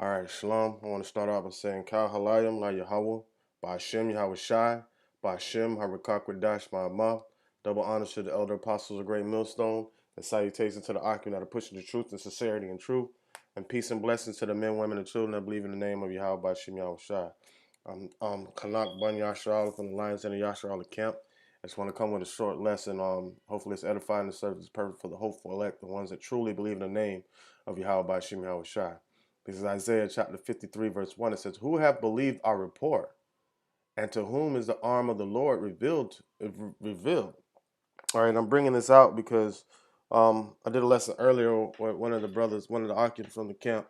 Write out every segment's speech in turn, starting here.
All right, Shalom. I want to start off by saying Kal Halayim La Yahweh, Ba'Shem Yahweh Shai, Ba'Shem Harakakwadash Ma'amah. Double honors to the elder apostles of Great Millstone, and salutations to the Akim that are pushing the truth and sincerity and truth, and peace and blessings to the men, women, and children that believe in the name of Yahweh Ba'Shem Yahweh Shai. Kanak Ban Yashar from the Lions and the Yashar camp. I just want to come with a short lesson. Hopefully it's edifying and serves as perfect for the hopeful elect, the ones that truly believe in the name of Yahweh Ba'Shem Yahweh Shai. This is Isaiah chapter 53, verse 1. It says, "Who have believed our report, and to whom is the arm of the Lord revealed?" All right, I'm bringing this out because I did a lesson earlier with one of the brothers, one of the occupants from the camp,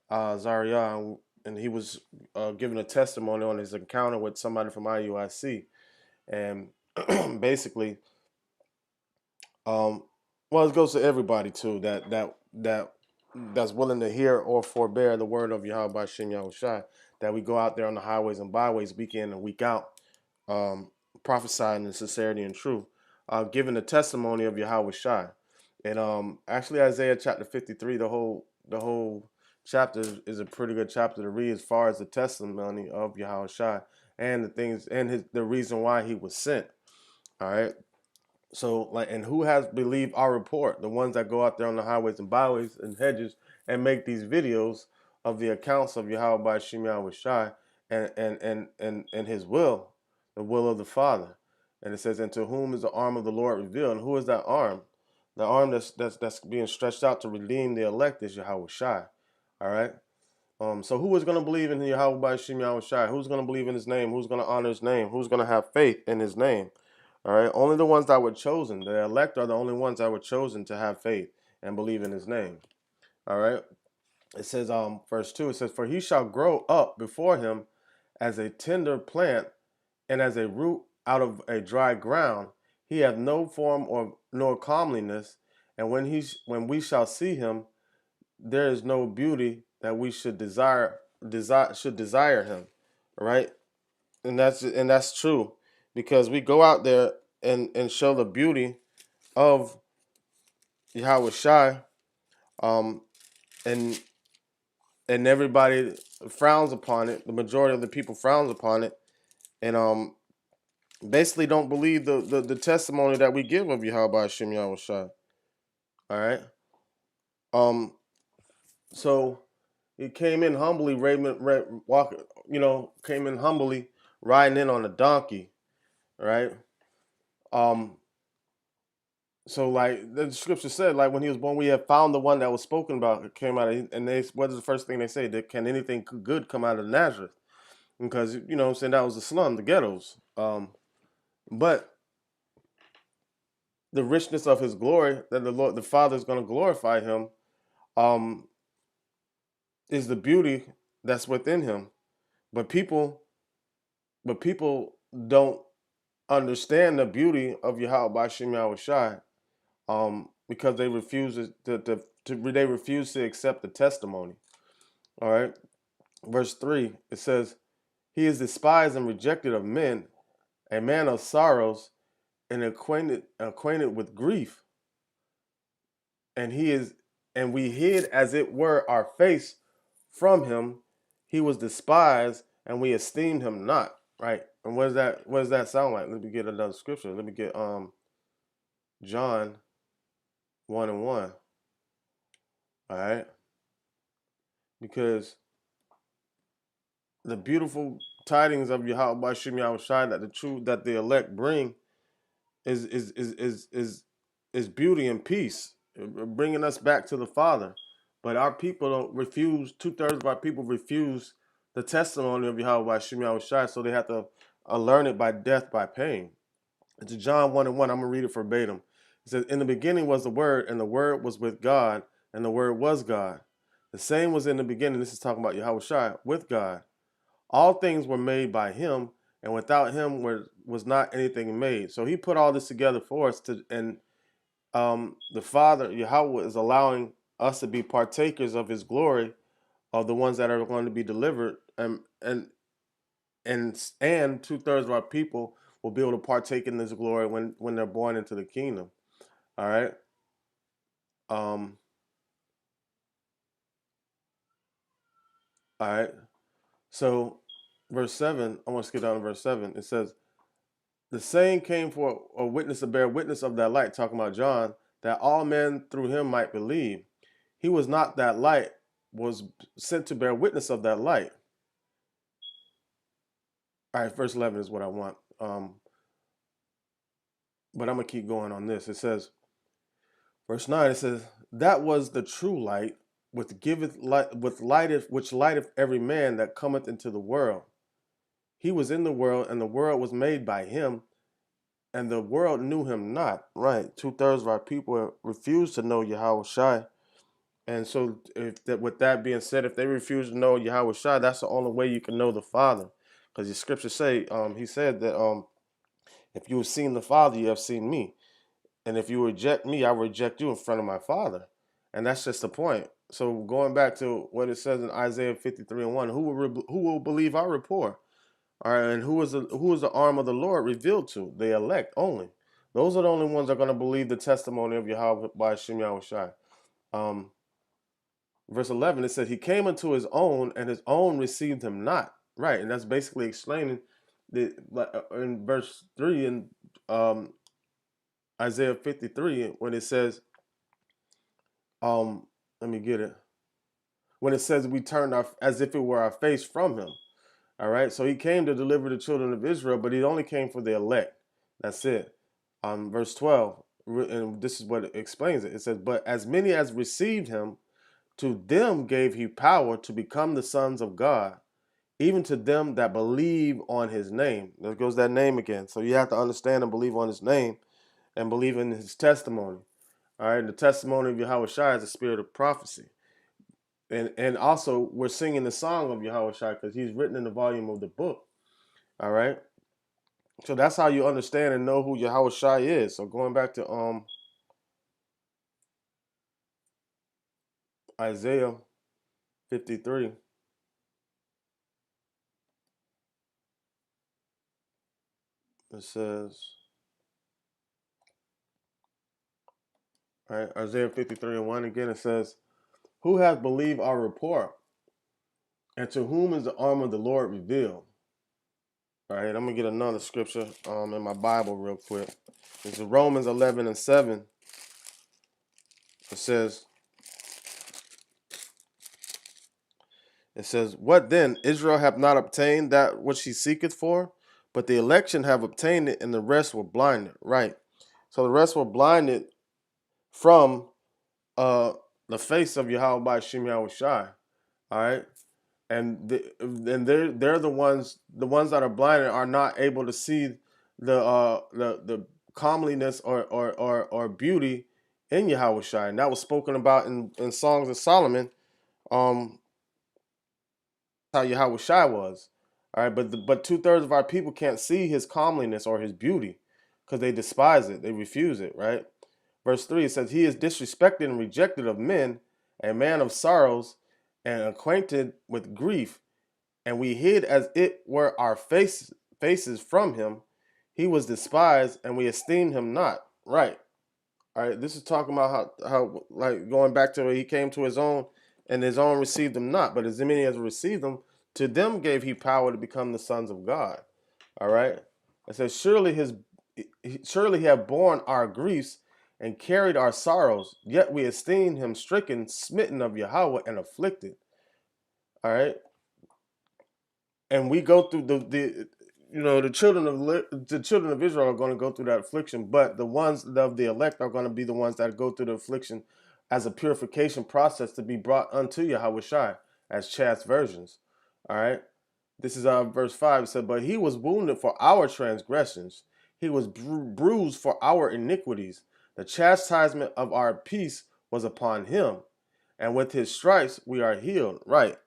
Zariah, and he was giving a testimony on his encounter with somebody from IUIC. And basically, well, it goes to everybody too that's willing to hear or forbear the word of Yahweh Ba'Shem Yahweh Shai, that we go out there on the highways and byways week in and week out, prophesying in sincerity and truth, giving the testimony of Yahweh Shai. And actually Isaiah chapter 53, the whole chapter is a pretty good chapter to read as far as the testimony of Yahweh Shai and the things and the reason why he was sent. All right. So, and who has believed our report? The ones that go out there on the highways and byways and hedges and make these videos of the accounts of Yahweh Ba'Shem Yahweh Shai and His will, the will of the Father. And it says, "And to whom is the arm of the Lord revealed?" And who is that arm? The arm that's being stretched out to redeem the elect is Yahweh Shai. All right. So who is going to believe in Yahweh Ba'Shem Yahweh Shai? Who's going to believe in His name? Who's going to honor His name? Who's going to have faith in His name? All right, only the ones that were chosen, the elect are the only ones that were chosen to have faith and believe in His name. All right, it says, verse 2, it says, "For he shall grow up before him as a tender plant and as a root out of a dry ground. He hath no form or nor comeliness, and when we shall see him, there is no beauty that we should desire him." All right, and that's true, because we go out there and show the beauty of Yahweh Shai, um, and everybody frowns upon it. The majority of the people frowns upon it, and basically don't believe the testimony that we give of Yahweh Ba'Shem Yahweh Shai. All right, so he came in humbly, came in humbly, riding in on a donkey, right? Um, So like the scripture said, like when he was born, we have found the one that was spoken about. It came out of, and what is the first thing they say? That can anything good come out of Nazareth? Because what I'm saying, that was the slum, the ghettos. But the richness of his glory, that the Lord, the Father, is going to glorify him, um, is the beauty that's within him. But people, don't understand the beauty of Yahweh Ba'Shem Yahweh Shai, because they refuse they refuse to accept the testimony. All right. Verse 3, it says, "He is despised and rejected of men, a man of sorrows and acquainted with grief. And we hid as it were our face from him. He was despised and we esteemed him not." Right. And what does that sound like? Let me get another scripture. Let me get John 1:1. All right. Because the beautiful tidings of Yahweh Ba'Shem Yahweh Shai, that the truth that the elect bring is beauty and peace, bringing us back to the Father. But our people don't refuse. 2/3 of our people refuse the testimony of Yahweh Ba'Shem Yahweh Shai, so they have to learn it by death, by pain. It's John 1:1. I'm gonna read it verbatim. It says, "In the beginning was the Word, and the Word was with God, and the Word was God. The same was in the beginning." This is talking about Yahweh Shai with God. "All things were made by him, and without him was not anything made." So he put all this together for us and the Father, Yahweh, is allowing us to be partakers of his glory, of the ones that are going to be delivered, and 2/3 of our people will be able to partake in this glory when they're born into the kingdom. All right. Um All right. So, verse 7, I want to skip down to verse 7. It says, the same came for a witness to bear witness of that light, talking about John, that all men through him might believe. He was not that light, was sent to bear witness of that light. All right, verse 11 is what I want. But I'm going to keep going on this. It says, verse 9, it says, that was the true light, which lighteth every man that cometh into the world. He was in the world, and the world was made by him, and the world knew him not. Right. 2/3 of our people refuse to know Yahweh Shai. And so, with that being said, if they refuse to know Yahweh Shai, that's the only way you can know the Father. Because the scriptures say, he said that if you have seen the Father, you have seen me. And if you reject me, I reject you in front of my Father. And that's just the point. So going back to what it says in Isaiah 53:1, who will believe our report? All right, and who is the arm of the Lord revealed to? The elect only. Those are the only ones that are going to believe the testimony of Yahweh by Hashem Yahweh Shai. Verse 11, it says, he came unto his own, and his own received him not. Right, and that's basically explaining in verse 3 in Isaiah 53, when it says, let me get it. When it says we turned as if it were our face from him. All right, so he came to deliver the children of Israel, but he only came for the elect. That's it. Verse 12, and this is what it explains it. It says, but as many as received him, to them gave he power to become the sons of God, even to them that believe on his name. There goes that name again. So you have to understand and believe on his name and believe in his testimony. All right, the testimony of Yahweh Shai is the spirit of prophecy. And also we're singing the song of Yahweh Shai because he's written in the volume of the book. All right. So that's how you understand and know who Yahweh Shai is. So going back to Isaiah 53. It says, all right, Isaiah 53:1 again, it says, who hath believed our report? And to whom is the arm of the Lord revealed? All right, I'm gonna get another scripture in my Bible real quick. It's Romans 11:7. It says, what then? Israel hath not obtained that which he seeketh for, but the election have obtained it, and the rest were blinded. Right. So the rest were blinded from the face of Yahweh by Shem Yahweh Shai. All right. And they're the ones that are blinded are not able to see the comeliness or beauty in Yahweh Shai. And that was spoken about in Songs of Solomon. How Yahweh Shai was. All right, but 2/3 of our people can't see his comeliness or his beauty because they despise it, they refuse it, right? Verse 3, it says, he is disrespected and rejected of men, a man of sorrows and acquainted with grief, and we hid as it were our faces from him. He was despised, and we esteemed him not. Right. All right, this is talking about how like going back to where he came to his own, and his own received him not. But as many as received him, to them gave he power to become the sons of God. All right, it says, surely he have borne our griefs and carried our sorrows, yet we esteemed him stricken, smitten of Yahweh, and afflicted. All right, and we go through the children of Israel are going to go through that affliction, but the ones of the elect are going to be the ones that go through the affliction as a purification process to be brought unto Yahweh Shai as chaste versions. All right, this is verse 5. It said, but he was wounded for our transgressions, he was bruised for our iniquities. The chastisement of our peace was upon him, and with his stripes we are healed. Right.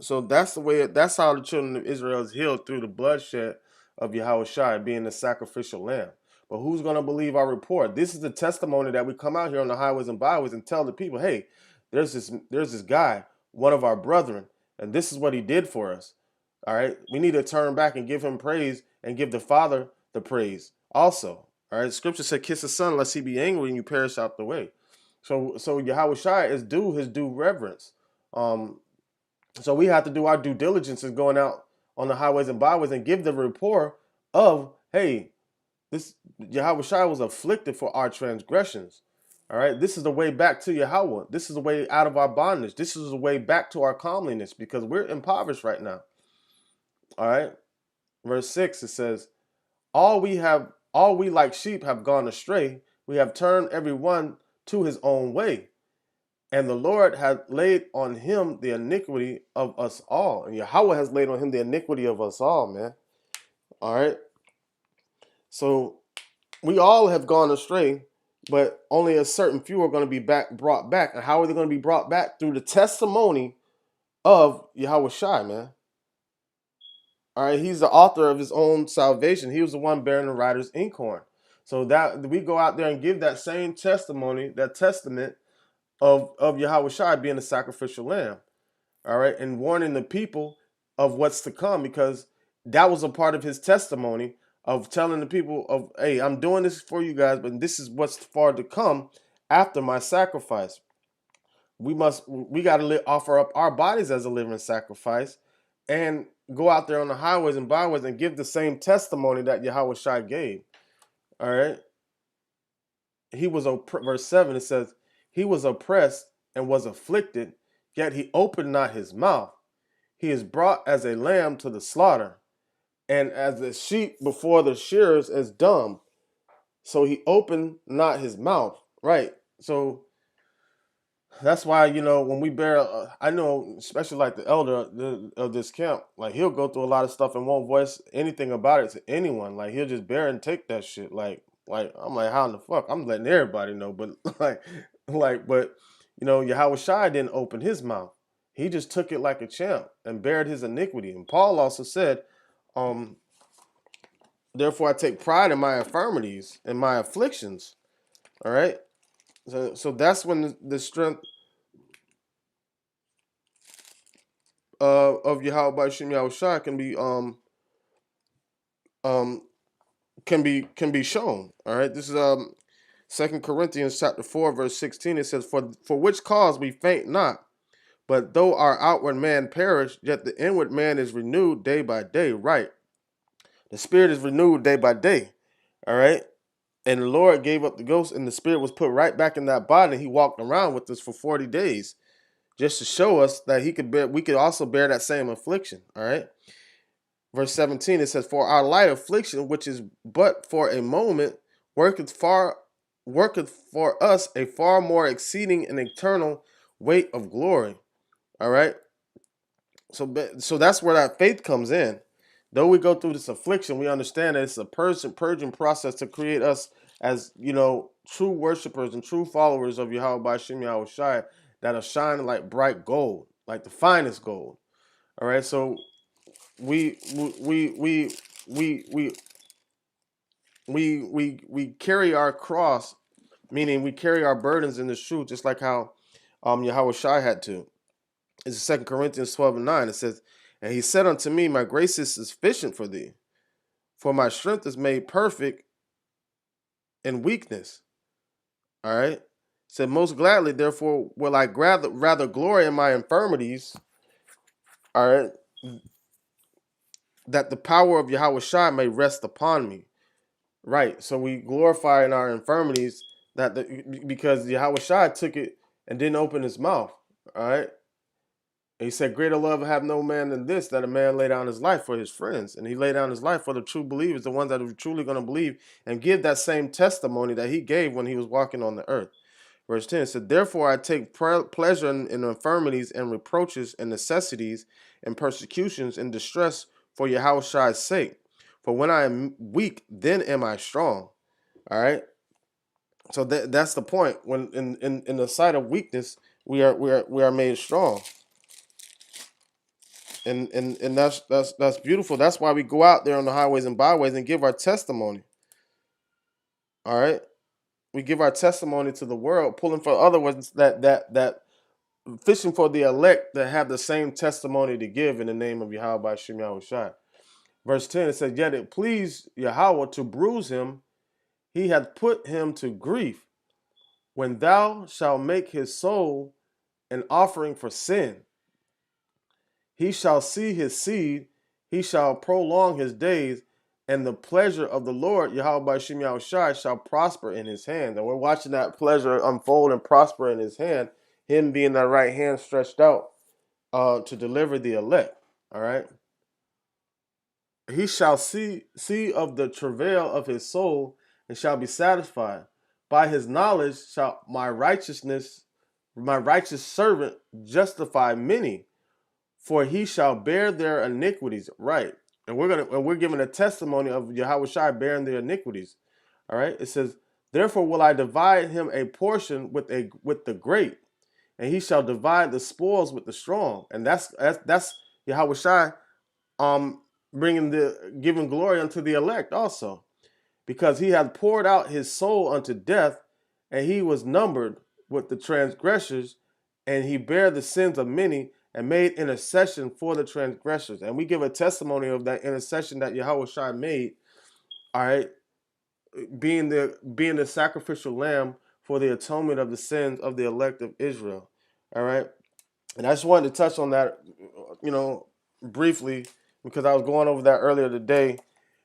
So that's how the children of Israel is healed, through the bloodshed of Yahweh Shai being the sacrificial lamb. But who's going to believe our report? This is the testimony that we come out here on the highways and byways and tell the people, hey, there's this guy, one of our brethren, and this is what he did for us. All right. We need to turn back and give him praise and give the Father the praise also. All right. Scripture said, kiss the Son lest he be angry and you perish out the way. So Yahweh Shai is due his due reverence. So we have to do our due diligence in going out on the highways and byways and give the report of, hey, this Yahweh Shai was afflicted for our transgressions. All right. This is the way back to Yahweh. This is the way out of our bondage. This is the way back to our comeliness because we're impoverished right now. All right. Verse 6, it says, all we like sheep have gone astray. We have turned every one to his own way. And the Lord had laid on him the iniquity of us all. And Yahweh has laid on him the iniquity of us all, man. All right. So we all have gone astray, but only a certain few are going to be brought back. And how are they going to be brought back? Through the testimony of Yahweh Shai, man. All right, he's the author of his own salvation. He was the one bearing the writer's inkhorn. So that we go out there and give that same testimony, that testament of Yahweh Shai being the sacrificial lamb. All right, and warning the people of what's to come, because that was a part of his testimony of telling the people of, hey, I'm doing this for you guys, but this is what's far to come after my sacrifice. We got to offer up our bodies as a living sacrifice and go out there on the highways and byways and give the same testimony that Yahweh Shai gave. All right. He was, verse 7, it says, he was oppressed and was afflicted, yet he opened not his mouth. He is brought as a lamb to the slaughter, and as a sheep before the shearers is dumb. So he opened not his mouth. Right. So that's why, when we bear, I know, especially like the elder of this camp, like he'll go through a lot of stuff and won't voice anything about it to anyone. Like he'll just bear and take that shit. Like I'm like, how in the fuck? I'm letting everybody know, but but Yahweh Shai didn't open his mouth. He just took it like a champ and bared his iniquity. And Paul also said, therefore I take pride in my infirmities and my afflictions. All right. So that's when the strength of Yahweh by Shem Yahweh Shai can be um can be shown. All right. This is 2 Corinthians chapter 4 verse 16. It says, for which cause we faint not, but though our outward man perish, yet the inward man is renewed day by day. Right. The spirit is renewed day by day. All right. And the Lord gave up the ghost, and the spirit was put right back in that body, and he walked around with us for 40 days. Just to show us that we could also bear that same affliction. All right. Verse 17, it says, for our light affliction, which is but for a moment, worketh for us a far more exceeding and eternal weight of glory. All right. So that's where that faith comes in. Though we go through this affliction, we understand that it's a purging process to create us as, true worshipers and true followers of Yahweh by Shem Yahweh Shai, that are shining like bright gold, like the finest gold. All right. So we carry our cross, meaning we carry our burdens in the truth, just like how Yahweh Shai had to. It's 2 Corinthians 12:9. It says, and he said unto me, my grace is sufficient for thee, for my strength is made perfect in weakness. All right. It said, most gladly, therefore, will I rather glory in my infirmities. All right. That the power of Yahweh Shai may rest upon me. Right. So we glorify in our infirmities because Yahweh Shai took it and didn't open his mouth. All right. And he said, greater love have no man than this, that a man lay down his life for his friends. And he laid down his life for the true believers, the ones that are truly going to believe and give that same testimony that he gave when he was walking on the earth. Verse 10 said, therefore I take pleasure in infirmities and reproaches and necessities and persecutions and distress for Yahweh Shai's sake. For when I am weak, then am I strong. All right. So that's the point. When in the sight of weakness, we are made strong. And that's beautiful. That's why we go out there on the highways and byways and give our testimony. All right. We give our testimony to the world, pulling for other ones that fishing for the elect that have the same testimony to give in the name of Yahweh by Shem Yahweh Shai. Verse 10, it says, yet it pleased Yahweh to bruise him. He hath put him to grief. When thou shalt make his soul an offering for sin. He shall see his seed, he shall prolong his days, and the pleasure of the Lord, Yahweh Bashim Yahushai, shall prosper in his hand. And we're watching that pleasure unfold and prosper in his hand, him being that right hand stretched out to deliver the elect. All right. He shall see of the travail of his soul and shall be satisfied. By his knowledge shall my righteous servant justify many, for he shall bear their iniquities. Right. And we're giving a testimony of Yahweh Shai bearing their iniquities. All right. It says, therefore will I divide him a portion with the great, and he shall divide the spoils with the strong. And that's Yahweh Shai giving glory unto the elect also, because he hath poured out his soul unto death, and he was numbered with the transgressors, and he bare the sins of many, and made intercession for the transgressors. And we give a testimony of that intercession that Yahweh Shai made, all right, being the sacrificial lamb for the atonement of the sins of the elect of Israel. All right. And I just wanted to touch on that, briefly, because I was going over that earlier today,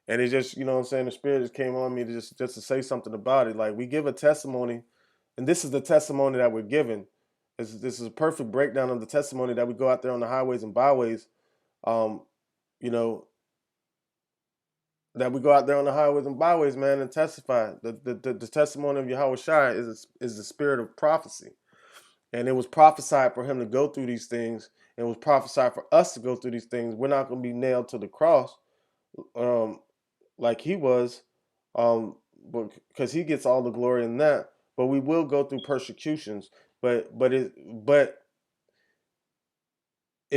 and it just, what I'm saying, the Spirit just came on me to just to say something about it. Like, we give a testimony, and this is the testimony that we're given. This is a perfect breakdown of the testimony that we go out there on the highways and byways, you know, that we go out there on the highways and byways, man, and testify. The testimony of Yahweh Shai is the spirit of prophecy. And it was prophesied for him to go through these things. It was prophesied for us to go through these things. We're not going to be nailed to the cross like he was, because he gets all the glory in that. But we will go through persecutions. But it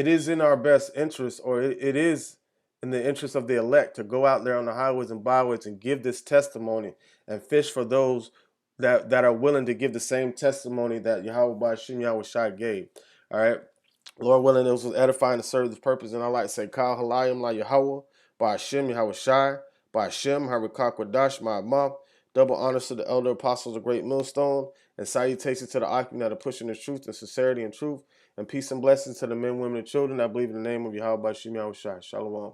is in our best interest, or it is in the interest of the elect, to go out there on the highways and byways and give this testimony and fish for those that are willing to give the same testimony that Yahweh Bashim Yahweh Shai gave. All right. Lord willing, it was edifying to serve this purpose. And I like to say, Kal Halayim La Yahweh, Bashim Yahweh Shai, Bashim Harikak Wadash Ma'amah. Double honors to the elder apostles of Great Millstone, and salutations to the occupant that are pushing the truth and sincerity and truth, and peace and blessings to the men, women, and children that believe in the name of Yahweh Bashim Yahweh Shai. Shalom.